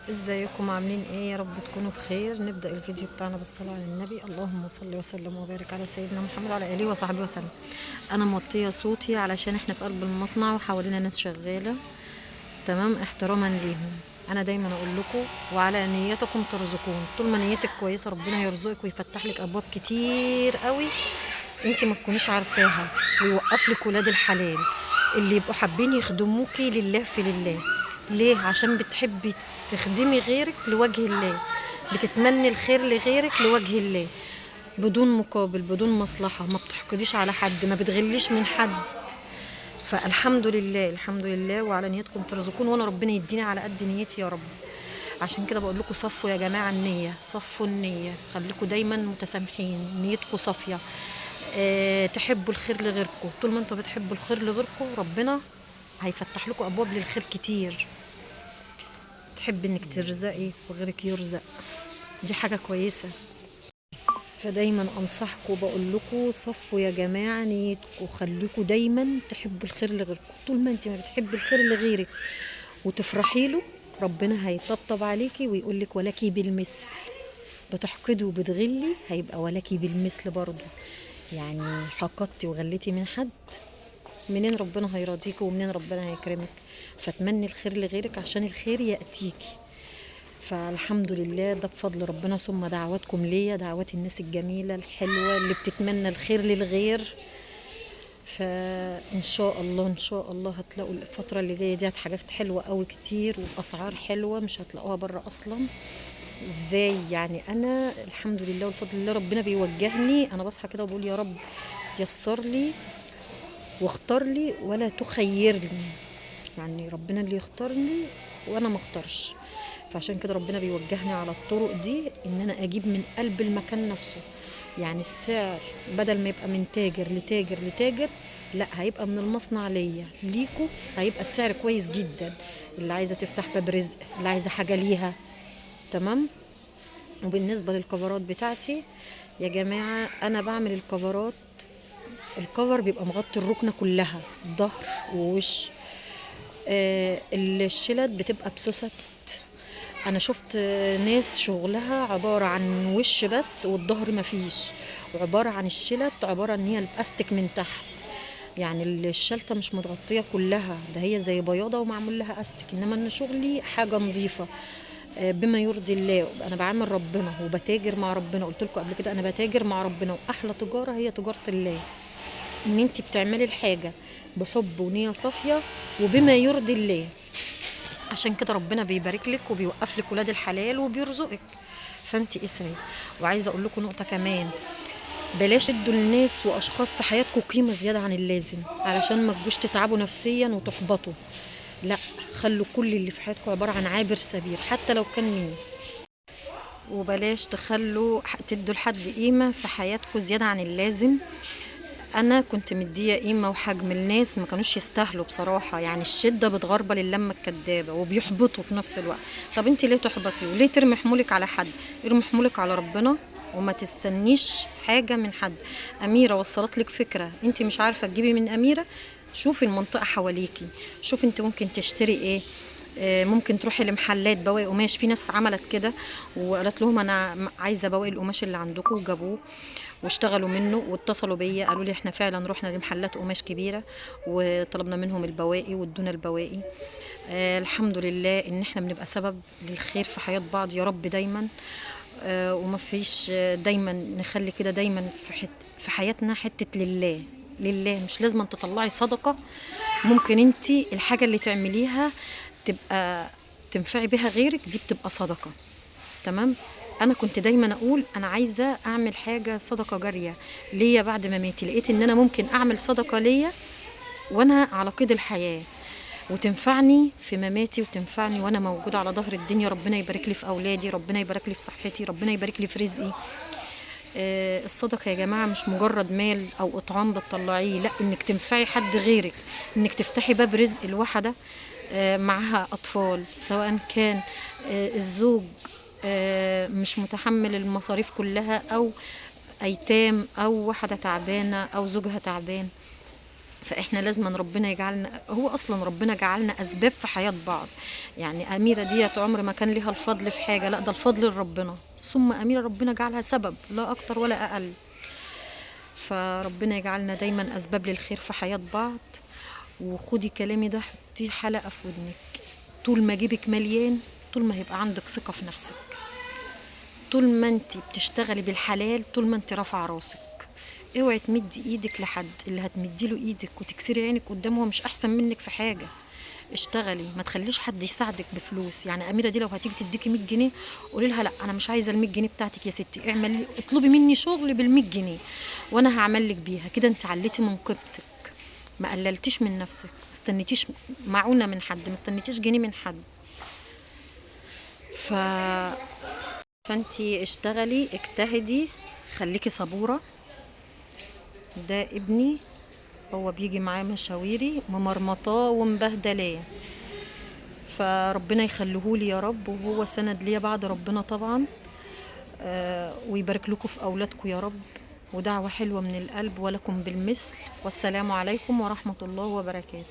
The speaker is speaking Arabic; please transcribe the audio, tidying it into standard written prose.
ازيكم عاملين ايه؟ يا رب تكونوا بخير. نبدأ الفيديو بتاعنا بالصلاة على النبي. اللهم صل وسلم وبارك على سيدنا محمد وعلى اله وصحبه وسلم. انا موطية صوتي علشان احنا في قلب المصنع وحوالينا ناس شغالة، تمام، احتراما ليهم. انا دايما اقول لكم وعلى نيتكم ترزقون. طول ما نيتك كويسة ربنا يرزقك ويفتح لك ابواب كتير قوي انت ما تكونيش عارفاها، ويوقف لك ولاد الحلال اللي يبقوا حابين يخدموكي لله في لله. ليه؟ عشان بتحبي تخدمي غيرك لوجه الله، بتتمني الخير لغيرك لوجه الله، بدون مقابل بدون مصلحة، ما بتحقديش على حد، ما بتغليش من حد. فالحمد لله الحمد لله، وعلى نيتكم ترزقون، وانا ربنا يديني على قد نيتي يا رب. عشان كده بقول لكم صفوا يا جماعه النيه، صفوا النيه، خليكم دايما متسامحين، نيتكم صافيه. تحبوا الخير لغيركم. طول ما انتوا بتحبوا الخير لغيركم ربنا هيفتح لكم ابواب للخير كتير. تحب انك ترزقي وغيرك يرزق، دي حاجه كويسه. فدايما انصحكم بقول لكم صفوا يا جماعه نيتكم، خليكم دايما تحبوا الخير لغيركم. طول ما انت ما بتحبي الخير لغيرك وتفرحي له، ربنا هيطبطب عليكي ويقول لك ولكي بالمثل. بتحقدي وبتغلي هيبقى ولكي بالمثل برضو. يعني حقدتي وغليتي من حد، منين ربنا هيرضيكي ومنين ربنا هيكرمك؟ فتمني الخير لغيرك عشان الخير يأتيكي. فالحمد لله، ده بفضل ربنا، ثم دعواتكم ليا، دعوات الناس الجميلة الحلوة اللي بتتمنى الخير للغير. فإن شاء الله إن شاء الله هتلاقوا الفترة اللي جاية دي حاجات حلوة قوي كتير، وبأسعار حلوة مش هتلاقوها بره أصلا. ازاي يعني؟ انا الحمد لله والفضل لله ربنا بيوجهني. انا بصحى كده وبقول يا رب يسر لي واختار لي ولا تخيرني. يعني ربنا اللي يختار لي وانا ما اختارش. فعشان كده ربنا بيوجهني على الطرق دي، ان انا اجيب من قلب المكان نفسه. يعني السعر بدل ما يبقى من تاجر لتاجر لتاجر، لا، هيبقى من المصنع ليا ليكو. هيبقى السعر كويس جدا. اللي عايزه تفتح باب رزق، اللي عايزه حاجه ليها، تمام. وبالنسبه للكفرات بتاعتي يا جماعه، انا بعمل الكفرات. الكفر بيبقى مغطي الركنه كلها، ظهر ووش. الشلت بتبقى بسوست. انا شفت ناس شغلها عباره عن وش بس والظهر مفيش، وعباره عن الشلت عباره ان هي الاستك من تحت. يعني الشلته مش متغطيه كلها، ده هي زي بياضه ومعمول لها استك. انما انا شغلي حاجه نظيفه، بما يرضي الله. انا بعامل ربنا وبتاجر مع ربنا. قلت لكم قبل كده انا بتاجر مع ربنا، واحلى تجاره هي تجاره الله. ان انت بتعملي الحاجه بحب ونيه صافيه وبما يرضي الله. عشان كده ربنا بيبارك لك وبيوقف لك ولاد الحلال وبيرزقك. فانت اسعي. وعايزه اقول لكم نقطه كمان، بلاش ادوا الناس واشخاص في حياتكم قيمه زياده عن اللازم، علشان ما تجوش تتعبوا نفسيا وتحبطوا. لا، خلوا كل اللي في حياتكم عباره عن عابر سبيل حتى لو كان مين. وبلاش تخلوا تدوا لحد قيمة في حياتكم زيادة عن اللازم. انا كنت مديه قيمه وحجم الناس ما كانوش يستاهلوا بصراحه. يعني الشده بتغربل اللمه الكدابه وبيحبطوا في نفس الوقت. طب انت ليه تحبطي وليه ترمي حمولك على حد؟ ارمي حمولك على ربنا وما تستنيش حاجه من حد. اميره وصلت لك فكره انت مش عارفه تجيبي من اميره، شوفي المنطقه حواليكي، شوفي انت ممكن تشتري ايه. ممكن تروحي لمحلات بواقي قماش. في ناس عملت كده وقالت لهم انا عايزه بواقي القماش اللي عندكم، وجابوه واشتغلوا منه واتصلوا بيا قالوا لي احنا فعلا رحنا لمحلات قماش كبيره وطلبنا منهم البواقي وادونا البواقي. الحمد لله ان احنا بنبقى سبب للخير في حياه بعض يا رب دايما. وما فيش دايما نخلي كده دايما في حياتنا حته لله. لله مش لازم أن تطلعي صدقه. ممكن انت الحاجه اللي تعمليها تبقى تنفعي بها غيرك، دي بتبقى صدقه، تمام. انا كنت دايما اقول انا عايزه اعمل حاجه صدقه جاريه ليا بعد ما ماتي. لقيت ان انا ممكن اعمل صدقه ليا وانا على قيد الحياه، وتنفعني في مماتي وتنفعني وانا موجوده على ظهر الدنيا. ربنا يبارك لي في اولادي، ربنا يبارك لي في صحتي، ربنا يبارك لي في رزقي. الصدقه يا جماعه مش مجرد مال او اطعام بتطلعيه، لا، انك تنفعي حد غيرك، انك تفتحي باب رزق لواحده معها اطفال، سواء كان الزوج مش متحمل المصاريف كلها، او ايتام، او واحده تعبانه او زوجها تعبان. فاحنا لازم ربنا يجعلنا، هو اصلا ربنا جعلنا اسباب في حياة بعض. يعني اميرة ديت عمر ما كان ليها الفضل في حاجة، لا ده الفضل لربنا، ثم اميرة ربنا جعلها سبب لا اكتر ولا اقل. فربنا يجعلنا دايما اسباب للخير في حياة بعض. وخدي كلامي ده حطيه حلقة في ودنك، طول ما جيبك مليان، طول ما هيبقى عندك ثقة في نفسك، طول ما انت بتشتغلي بالحلال، طول ما انت رافعة راسك. اوعي تمدي ايدك لحد، اللي هتمديله ايدك وتكسري عينك قدامه هو مش احسن منك في حاجة. اشتغلي، ما تخليش حد يساعدك بفلوس. يعني اميرة دي لو هتيجي تديكي 100 جنيه، قولي لها لا انا مش عايزة ال 100 جنيه بتاعتك يا ستي، اعملي اطلبي مني شغل بال 100 جنيه وانا هعمل لك بيها. كده انت عليتي من قيمتك، ما قللتيش من نفسك، ما استنيتيش معونة من حد، ما استنيتيش جنيه من حد. ف... فانتي اشتغلي، اجتهدي، خليكي صبورة. ده ابني، هو بيجي معاه مشاويري ممرمطاه ومبهدلاه، فربنا يخليهولي يا رب، وهو سند ليا بعد ربنا طبعا. ويبارك لكم في اولادكم يا رب. ودعوة حلوة من القلب ولكم بالمثل. والسلام عليكم ورحمة الله وبركاته.